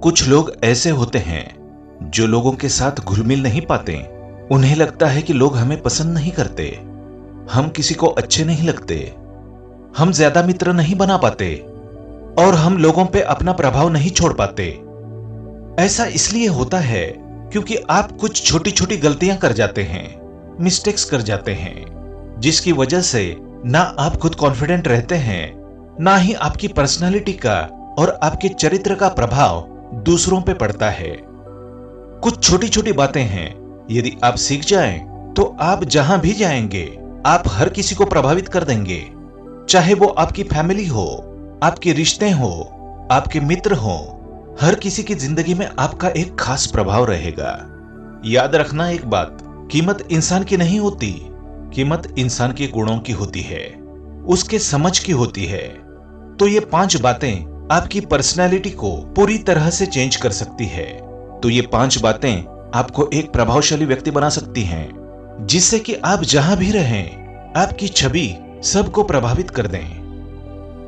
कुछ लोग ऐसे होते हैं जो लोगों के साथ घुल मिल नहीं पाते। उन्हें लगता है कि लोग हमें पसंद नहीं करते, हम किसी को अच्छे नहीं लगते, हम ज्यादा मित्र नहीं बना पाते और हम लोगों पे अपना प्रभाव नहीं छोड़ पाते। ऐसा इसलिए होता है क्योंकि आप कुछ छोटी छोटी गलतियां कर जाते हैं, मिस्टेक्स कर जाते हैं, जिसकी वजह से ना आप खुद कॉन्फिडेंट रहते हैं, ना ही आपकी पर्सनालिटी का और आपके चरित्र का प्रभाव दूसरों पे पड़ता है। कुछ छोटी छोटी बातें हैं, यदि आप सीख जाएं तो आप जहां भी जाएंगे आप हर किसी को प्रभावित कर देंगे, चाहे वो आपकी फैमिली हो, आपके रिश्ते हो, आपके मित्र हो। हर किसी की जिंदगी में आपका एक खास प्रभाव रहेगा। याद रखना एक बात, कीमत इंसान की नहीं होती, कीमत इंसान के गुणों की होती है, उसके समझ की होती है। तो ये 5 बातें आपकी पर्सनैलिटी को पूरी तरह से चेंज कर सकती है। तो ये 5 बातें आपको एक प्रभावशाली व्यक्ति बना सकती हैं, जिससे कि आप जहां भी रहें आपकी छवि सबको प्रभावित कर दें।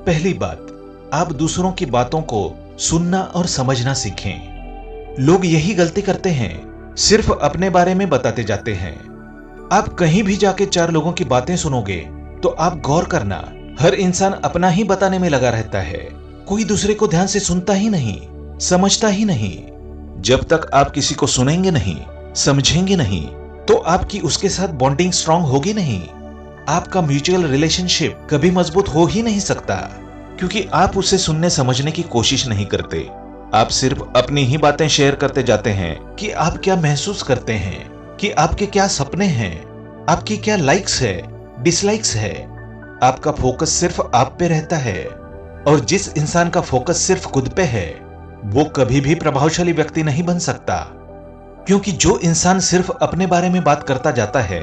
पहली बात, आप दूसरों की बातों को सुनना और समझना सीखें। लोग यही गलती करते हैं, सिर्फ अपने बारे में बताते जाते हैं। आप कहीं भी जाके 4 लोगों की बातें सुनोगे तो आप गौर करना, हर इंसान अपना ही बताने में लगा रहता है, कोई दूसरे को ध्यान से सुनता ही नहीं, समझता ही नहीं। जब तक आप किसी को सुनेंगे नहीं, समझेंगे नहीं, तो आपकी उसके साथ बॉन्डिंग स्ट्रांग होगी नहीं, आपका म्यूचुअल रिलेशनशिप कभी मजबूत हो ही नहीं सकता, क्योंकि आप उसे सुनने समझने की कोशिश नहीं करते। आप सिर्फ अपनी ही बातें शेयर करते जाते हैं कि आप क्या महसूस करते हैं, कि आपके क्या सपने हैं, आपकी क्या लाइक्स है, डिसलाइक्स है। आपका फोकस सिर्फ आप पे रहता है, और जिस इंसान का फोकस सिर्फ खुद पे है वो कभी भी प्रभावशाली व्यक्ति नहीं बन सकता। क्योंकि जो इंसान सिर्फ अपने बारे में बात करता जाता है,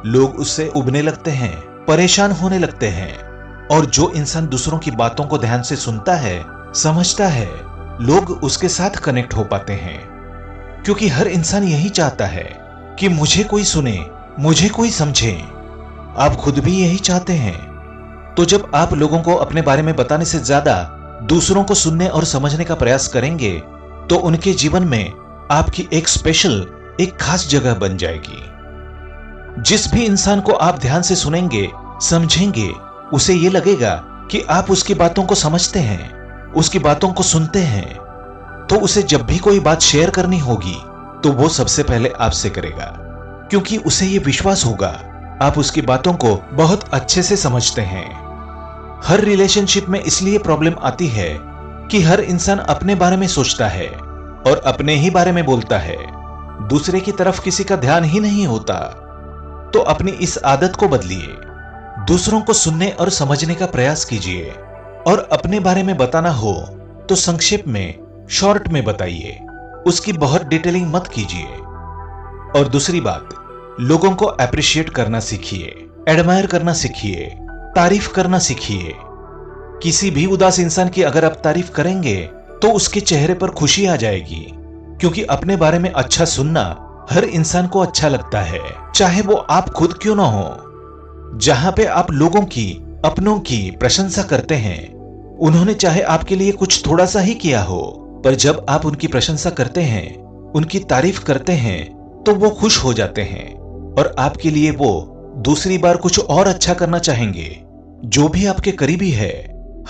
लोग उससे उबने लगते हैं, परेशान होने लगते हैं। और जो इंसान दूसरों की बातों को ध्यान से सुनता है, समझता है, लोग उसके साथ कनेक्ट हो पाते हैं। क्योंकि हर इंसान यही चाहता है कि मुझे कोई सुने, मुझे कोई समझे। आप खुद भी यही चाहते हैं। तो जब आप लोगों को अपने बारे में बताने से ज्यादा दूसरों को सुनने और समझने का प्रयास करेंगे तो उनके जीवन में आपकी एक स्पेशल, एक खास जगह बन जाएगी। जिस भी इंसान को आप ध्यान से सुनेंगे, समझेंगे, उसे ये लगेगा कि आप उसकी बातों को समझते हैं, उसकी बातों को सुनते हैं। तो उसे जब भी कोई बात शेयर करनी होगी तो वो सबसे पहले आपसे करेगा, क्योंकि उसे ये विश्वास होगा आप उसकी बातों को बहुत अच्छे से समझते हैं। हर रिलेशनशिप में इसलिए प्रॉब्लम आती है कि हर इंसान अपने बारे में सोचता है और अपने ही बारे में बोलता है, दूसरे की तरफ किसी का ध्यान ही नहीं होता। तो अपनी इस आदत को बदलिए, दूसरों को सुनने और समझने का प्रयास कीजिए, और अपने बारे में बताना हो तो संक्षेप में, शॉर्ट में बताइए, उसकी बहुत डिटेलिंग मत कीजिए। और दूसरी बात, लोगों को अप्रिशिएट करना सीखिए, एडमायर करना सीखिए, तारीफ करना सीखिए। किसी भी उदास इंसान की अगर आप तारीफ करेंगे तो उसके चेहरे पर खुशी आ जाएगी, क्योंकि अपने बारे में अच्छा सुनना हर इंसान को अच्छा लगता है, चाहे वो आप खुद क्यों ना हो। जहां पे आप लोगों की, अपनों की प्रशंसा करते हैं, उन्होंने चाहे आपके लिए कुछ थोड़ा सा ही किया हो, पर जब आप उनकी प्रशंसा करते हैं, उनकी तारीफ करते हैं, तो वो खुश हो जाते हैं और आपके लिए वो दूसरी बार कुछ और अच्छा करना चाहेंगे। जो भी आपके करीबी है,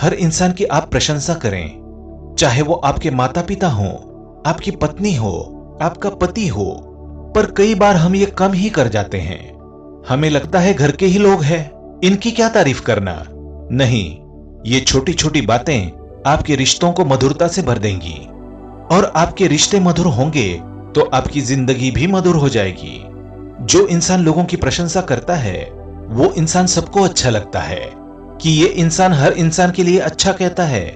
हर इंसान की आप प्रशंसा करें, चाहे वो आपके माता पिता हो, आपकी पत्नी हो, आपका पति हो। पर कई बार हम ये कम ही कर जाते हैं। हमें लगता है घर के ही लोग हैं, इनकी क्या तारीफ करना। नहीं, ये छोटी छोटी बातें आपके रिश्तों को मधुरता से भर देंगी, और आपके रिश्ते मधुर होंगे तो आपकी जिंदगी भी मधुर हो जाएगी। जो इंसान लोगों की प्रशंसा करता है वो इंसान सबको अच्छा लगता है कि ये इंसान हर इंसान के लिए अच्छा कहता है।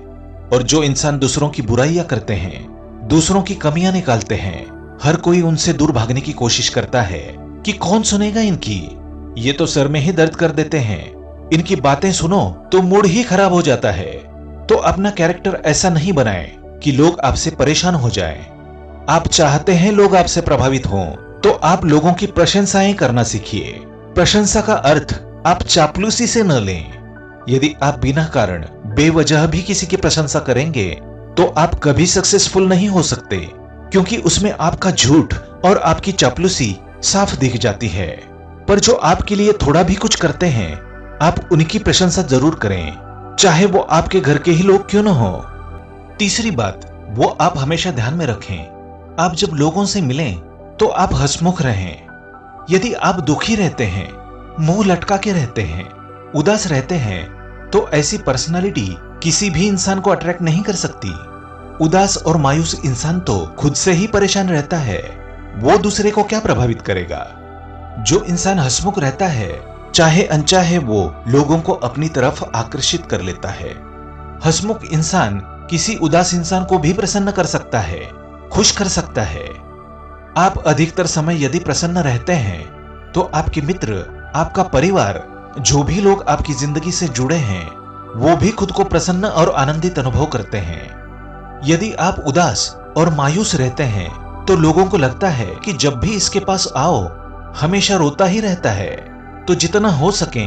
और जो इंसान दूसरों की बुराइयां करते हैं, दूसरों की कमियां निकालते हैं, हर कोई उनसे दूर भागने की कोशिश करता है कि कौन सुनेगा इनकी, ये तो सर में ही दर्द कर देते हैं, इनकी बातें सुनो तो मूड ही खराब हो जाता है। तो अपना कैरेक्टर ऐसा नहीं बनाएं कि लोग आपसे परेशान हो जाएं। आप चाहते हैं लोग आपसे प्रभावित हों, तो आप लोगों की प्रशंसाएं करना सीखिए। प्रशंसा का अर्थ आप चापलूसी से न लें। यदि आप बिना कारण, बेवजह भी किसी की प्रशंसा करेंगे तो आप कभी सक्सेसफुल नहीं हो सकते, क्योंकि उसमें आपका झूठ और आपकी चापलूसी साफ दिख जाती है। पर जो आपके लिए थोड़ा भी कुछ करते हैं, आप उनकी प्रशंसा जरूर करें, चाहे वो आपके घर के ही लोग क्यों न हो। तीसरी बात, वो आप हमेशा ध्यान में रखें, आप जब लोगों से मिलें तो आप हंसमुख रहें। यदि आप दुखी रहते हैं, मुंह लटका के रहते हैं, उदास रहते हैं, तो ऐसी पर्सनालिटी किसी भी इंसान को अट्रैक्ट नहीं कर सकती। उदास और मायूस इंसान तो खुद से ही परेशान रहता है, वो दूसरे को क्या प्रभावित करेगा। जो इंसान हंसमुख रहता है, चाहे अनचाहे वो लोगों को अपनी तरफ आकर्षित कर लेता है। हंसमुख इंसान किसी उदास इंसान को भी प्रसन्न कर सकता है, खुश कर सकता है। आप अधिकतर समय यदि प्रसन्न रहते हैं, तो आपके मित्र, आपका परिवार, जो भी लोग आपकी जिंदगी से जुड़े हैं, वो भी खुद को प्रसन्न और आनंदित अनुभव करते हैं। यदि आप उदास और मायूस रहते हैं, तो लोगों को लगता है कि जब भी इसके पास आओ हमेशा रोता ही रहता है। तो जितना हो सके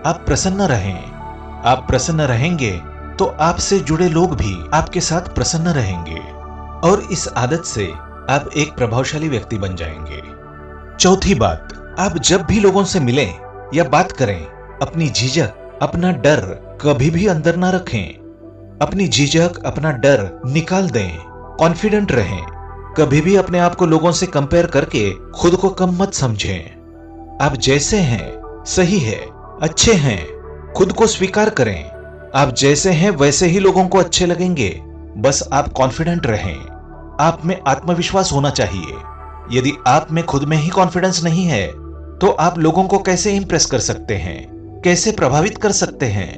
आप प्रसन्न रहें। आप प्रसन्न रहेंगे तो आपसे जुड़े लोग भी आपके साथ प्रसन्न रहेंगे, और इस आदत से आप एक प्रभावशाली व्यक्ति बन जाएंगे। चौथी बात, आप जब भी लोगों से मिलें या बात करें, अपनी झिझक, अपना डर कभी भी अंदर ना रखें। अपनी झिझक, अपना डर निकाल दें, कॉन्फिडेंट रहें। कभी भी अपने आप को लोगों से कंपेयर करके खुद को कम मत समझें। आप जैसे हैं सही है, अच्छे हैं, खुद को स्वीकार करें। आप जैसे हैं वैसे ही लोगों को अच्छे लगेंगे, बस आप कॉन्फिडेंट रहें। आप में आत्मविश्वास होना चाहिए। यदि आप में खुद में ही कॉन्फिडेंस नहीं है, तो आप लोगों को कैसे इंप्रेस कर सकते हैं, कैसे प्रभावित कर सकते हैं।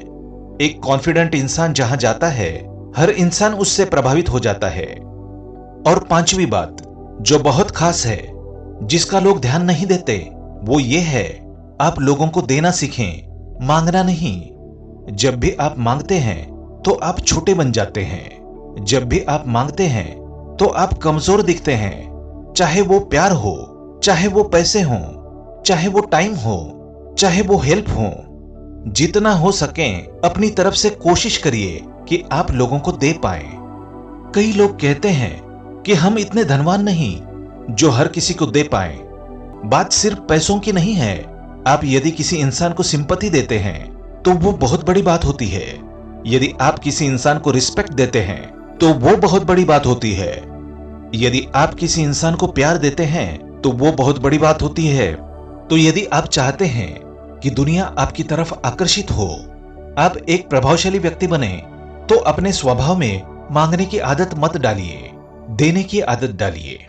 एक कॉन्फिडेंट इंसान जहां जाता है, हर इंसान उससे प्रभावित हो जाता है। और पांचवी बात, जो बहुत खास है, जिसका लोग ध्यान नहीं देते, वो ये है, आप लोगों को देना सीखें, मांगना नहीं। जब भी आप मांगते हैं तो आप छोटे बन जाते हैं। जब भी आप मांगते हैं तो आप कमजोर दिखते हैं। चाहे वो प्यार हो, चाहे वो पैसे हो, चाहे वो टाइम हो, चाहे वो हेल्प हो, जितना हो सके अपनी तरफ से कोशिश करिए कि आप लोगों को दे पाएं। कई लोग कहते हैं कि हम इतने धनवान नहीं जो हर किसी को दे पाएं। बात सिर्फ पैसों की नहीं है। आप यदि किसी इंसान को सिंपैथी देते हैं तो वो बहुत बड़ी बात होती है। यदि आप किसी इंसान को रिस्पेक्ट देते हैं तो वो बहुत बड़ी बात होती है। यदि आप किसी इंसान को प्यार देते हैं तो वो बहुत बड़ी बात होती है। तो यदि आप चाहते हैं कि दुनिया आपकी तरफ आकर्षित हो, आप एक प्रभावशाली व्यक्ति बने, तो अपने स्वभाव में मांगने की आदत मत डालिए, देने की आदत डालिए।